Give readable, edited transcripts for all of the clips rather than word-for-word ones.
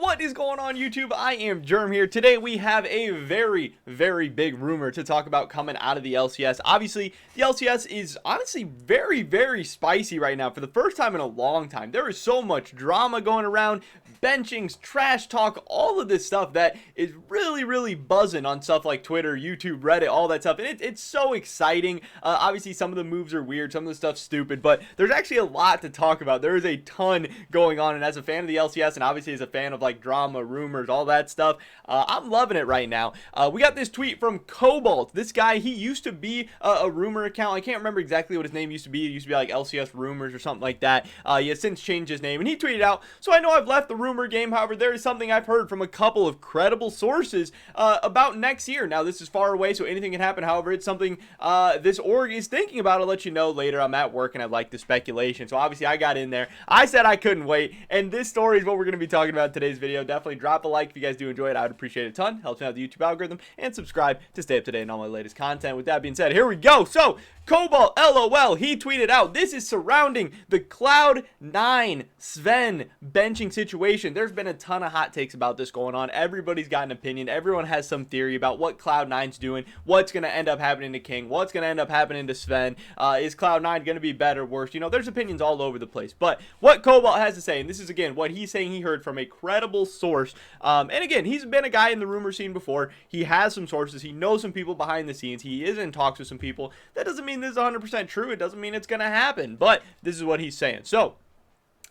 What is going on, YouTube? I am Germ here. Today we have a very big rumor to talk about coming out of the LCS. Obviously, the LCS is honestly very spicy right now for the first time in a long time. There is so much drama going around, benchings, trash talk, all of this stuff that is really buzzing on stuff like Twitter, YouTube, Reddit, all that stuff. And it's so exciting. Obviously, some of the moves are weird, some of the stuff's stupid, but there's actually a lot to talk about. There is a ton going on, and as a fan of the LCS, and obviously as a fan of like drama, rumors, all that stuff, I'm loving it right now. We got this tweet from Cobalt. This guy, he used to be a rumor account. I can't remember exactly what his name used to be. It used to be like LCS Rumors or something like that. He has since changed his name, and he tweeted out, "So I know I've left the rumor game. However, there is something I've heard from a couple of credible sources about next year." Now, this is far away, so anything can happen. However, it's something this org is thinking about. I'll let you know later. I'm at work, and I like the speculation. So obviously, I got in there. I said I couldn't wait, and this story is what we're going to be talking about in today's video. Definitely drop a like if you guys do enjoy it. I would appreciate it a ton. Helps me out the YouTube algorithm, and subscribe to stay up to date on all my latest content. With that being said, here we go. So Cobalt LOL, he tweeted out, "This is surrounding the Cloud9 Zven benching situation." There's been a ton of hot takes about this going on. Everybody's got an opinion. Everyone has some theory about what Cloud9's doing, what's going to end up happening to King, what's going to end up happening to Zven. Is Cloud9 going to be better, worse? You know, there's opinions all over the place. But what Cobalt has to say, and this is again what he's saying he heard from a credible source. And again, he's been a guy in the rumor scene before. He has some sources. He knows some people behind the scenes. He is in talks with some people. That doesn't mean this is 100% true. It doesn't mean it's going to happen. But this is what he's saying. So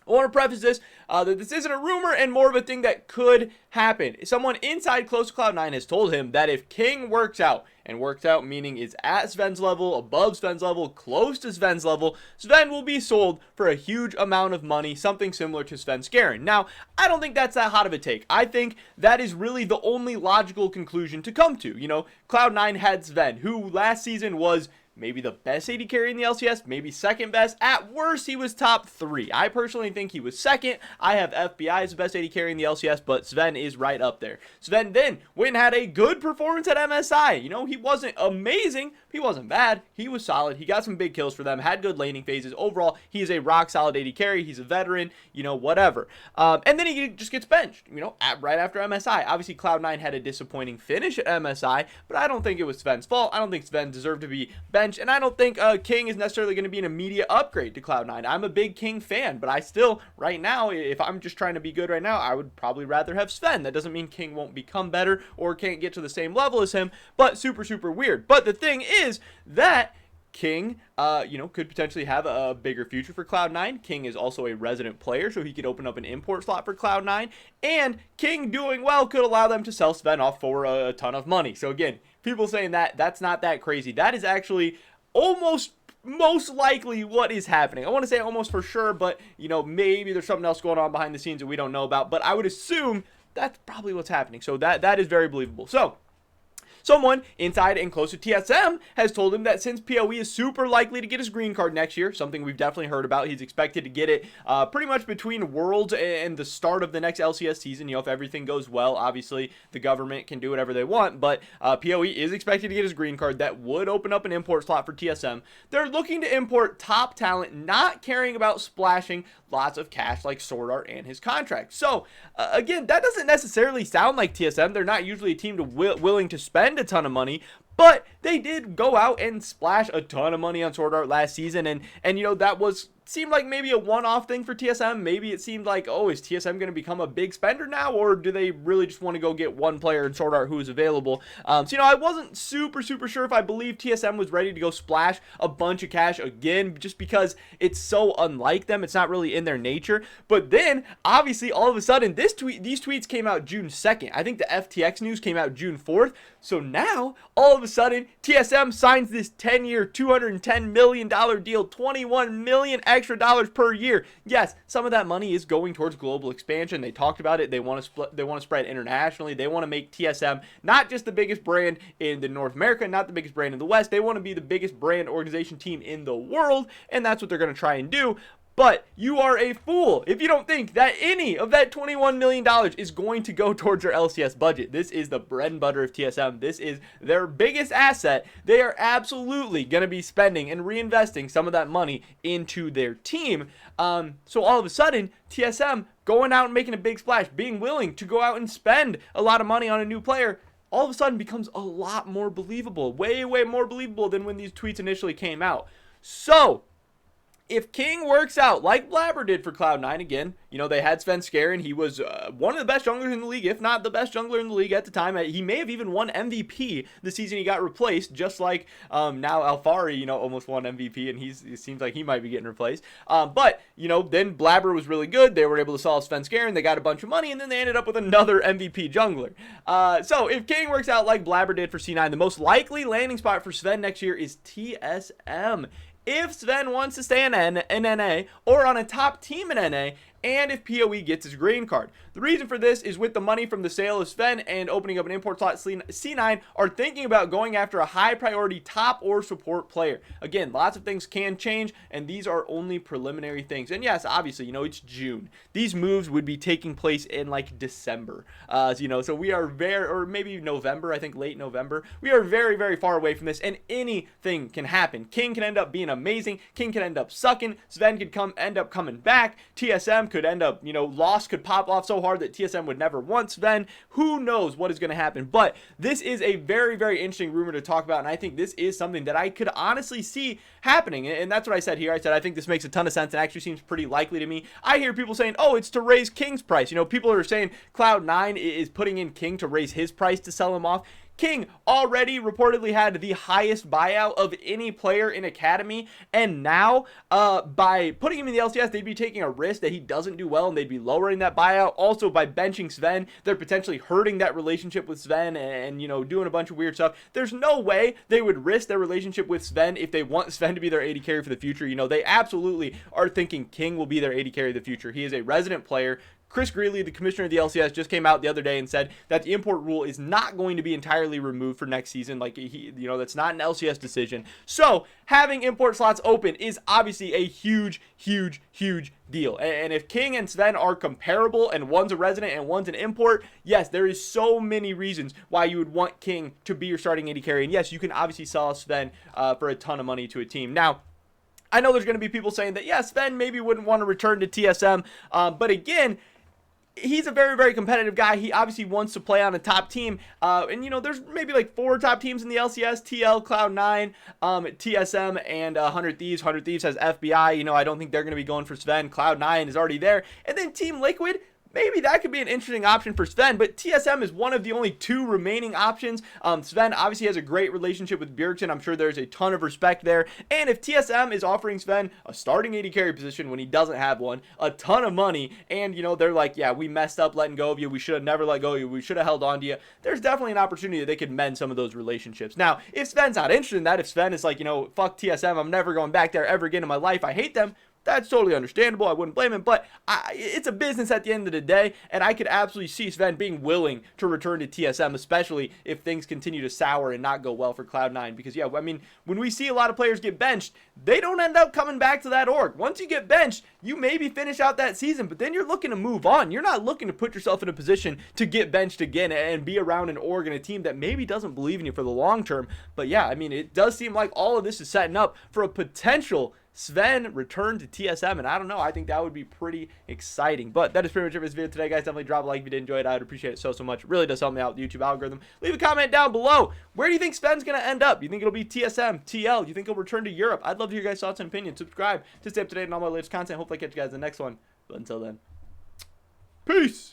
I want to preface this, that this isn't a rumor and more of a thing that could happen. Someone inside close to Cloud9 has told him that if King works out, and works out meaning is at Zven's level, above Zven's level, close to Zven's level, Zven will be sold for a huge amount of money, something similar to Zven Scarin. Now, I don't think that's that hot of a take. I think that is really the only logical conclusion to come to. You know, Cloud9 had Zven, who last season was maybe the best AD carry in the LCS, maybe second best. At worst, he was top 3. I personally think he was second. I have FBI as the best AD carry in the LCS, but Zven is right up there. Zven then went and had a good performance at MSI. You know, he wasn't amazing. He wasn't bad. He was solid. He got some big kills for them, had good laning phases. Overall, he is a rock solid AD carry. He's a veteran, you know, whatever. And then he just gets benched, you know, right after MSI. Obviously, Cloud9 had a disappointing finish at MSI, but I don't think it was Zven's fault. I don't think Zven deserved to be benched. And I don't think King is necessarily going to be an immediate upgrade to Cloud9. I'm a big King fan, but I still, right now, if I'm just trying to be good right now, I would probably rather have Zven. That doesn't mean King won't become better or can't get to the same level as him, but super weird. But the thing is that King, you know, could potentially have a bigger future for Cloud9. King is also a resident player, so he could open up an import slot for Cloud9. And King doing well could allow them to sell Zven off for a ton of money. So again, people saying that, that's not that crazy. That is actually almost most likely what is happening. I want to say almost for sure, but, you know, maybe there's something else going on behind the scenes that we don't know about. But I would assume that's probably what's happening. So that is very believable. So someone inside and close to TSM has told him that since PoE is super likely to get his green card next year, something we've definitely heard about, he's expected to get it pretty much between Worlds and the start of the next LCS season. You know, if everything goes well, obviously the government can do whatever they want, but PoE is expected to get his green card. That would open up an import slot for TSM. They're looking to import top talent, not caring about splashing lots of cash like Sword Art and his contract. So again, that doesn't necessarily sound like TSM. They're not usually a team willing to spend a ton of money, but they did go out and splash a ton of money on Sword Art last season, and you know, that seemed like maybe a one-off thing for TSM. Maybe it seemed like, oh, is TSM going to become a big spender now, or do they really just want to go get one player in Sword Art who is available? So, you know, I wasn't super sure if I believe TSM was ready to go splash a bunch of cash again, just because it's so unlike them. It's not really in their nature. But then, obviously, all of a sudden, these tweets came out June 2nd. I think the FTX news came out June 4th. So now, all of a sudden, TSM signs this 10-year, $210 million deal, $21 million extra dollars per year. Yes, some of that money is going towards global expansion. They talked about it. They want to spread internationally. They want to make TSM not just the biggest brand in the North America, not the biggest brand in the West. They want to be the biggest brand organization team in the world, and that's what they're going to try and do. But you are a fool if you don't think that any of that $21 million is going to go towards your LCS budget. This is the bread and butter of TSM. This is their biggest asset. They are absolutely going to be spending and reinvesting some of that money into their team. So all of a sudden, TSM going out and making a big splash, being willing to go out and spend a lot of money on a new player, all of a sudden becomes a lot more believable. Way, way more believable than when these tweets initially came out. So if King works out like Blabber did for Cloud9, again, you know, they had Zven and he was one of the best junglers in the league, if not the best jungler in the league at the time. He may have even won MVP the season he got replaced, just like now Alfari, you know, almost won MVP, and it seems like he might be getting replaced. But, you know, then Blabber was really good. They were able to solve Zven, they got a bunch of money, and then they ended up with another MVP jungler. So if King works out like Blabber did for C9, the most likely landing spot for Zven next year is TSM. If Zven wants to stay in NA or on a top team in NA, and if PoE gets his green card. The reason for this is with the money from the sale of Zven and opening up an import slot, C9 are thinking about going after a high priority top or support player. Again, lots of things can change, and these are only preliminary things. And yes, obviously, you know, it's June. These moves would be taking place in like December. You know, so we are or maybe November, I think late November. We are very, very far away from this, and anything can happen. King can end up being amazing. King can end up sucking. Zven could end up coming back. TSM could end up, you know, Lost could pop off so hard that TSM would never want Zven. Who knows what is going to happen? But this is a very, very interesting rumor to talk about, and I think this is something that I could honestly see happening. And that's what I said here. I said I think this makes a ton of sense and actually seems pretty likely to me. I hear people saying, oh, it's to raise King's price. You know, people are saying Cloud9 is putting in King to raise his price to sell him off. King already reportedly had the highest buyout of any player in Academy, and now by putting him in the LCS, they'd be taking a risk that he doesn't do well, and they'd be lowering that buyout. Also, by benching Zven, they're potentially hurting that relationship with Zven and, you know, doing a bunch of weird stuff. There's no way they would risk their relationship with Zven if they want Zven to be their AD carry for the future. You know, they absolutely are thinking King will be their AD carry of the future. He is a resident player. Chris Greeley, the commissioner of the LCS, just came out the other day and said that the import rule is not going to be entirely removed for next season. Like, you know, that's not an LCS decision. So having import slots open is obviously a huge, huge, huge deal. And if King and Zven are comparable and one's a resident and one's an import, yes, there is so many reasons why you would want King to be your starting AD carry. And yes, you can obviously sell Zven for a ton of money to a team. Now, I know there's going to be people saying that, yes, Zven maybe wouldn't want to return to TSM. But again, he's a very, very competitive guy. He obviously wants to play on a top team. And, you know, there's maybe like 4 top teams in the LCS. TL, Cloud9, TSM, and 100 Thieves. 100 Thieves has FBI. You know, I don't think they're going to be going for Zven. Cloud9 is already there. And then Team Liquid, maybe that could be an interesting option for Zven, but TSM is one of the only 2 remaining options. Zven obviously has a great relationship with Bjergsen. I'm sure there's a ton of respect there. And if TSM is offering Zven a starting AD carry position when he doesn't have one, a ton of money, and, you know, they're like, yeah, we messed up letting go of you. We should have never let go of you. We should have held on to you. There's definitely an opportunity that they could mend some of those relationships. Now, if Sven's not interested in that, if Zven is like, you know, fuck TSM, I'm never going back there ever again in my life, I hate them, that's totally understandable. I wouldn't blame him, but it's a business at the end of the day, and I could absolutely see Zven being willing to return to TSM, especially if things continue to sour and not go well for Cloud9. Because, yeah, I mean, when we see a lot of players get benched, they don't end up coming back to that org. Once you get benched, you maybe finish out that season, but then you're looking to move on. You're not looking to put yourself in a position to get benched again and be around an org and a team that maybe doesn't believe in you for the long term. But, yeah, I mean, it does seem like all of this is setting up for a potential Zven return to TSM, and I don't know, I think that would be pretty exciting. But that is pretty much it for this video today, guys. Definitely drop a like if you did enjoy it. I would appreciate it so much. It really does help me out with the YouTube algorithm. Leave a comment down below. Where do you think Zven's going to end up? You think it'll be TSM, TL? You think he'll return to Europe? I'd love to hear your guys' thoughts and opinions. Subscribe to stay up to date on all my latest content. Hopefully I catch you guys in the next one. But until then, peace!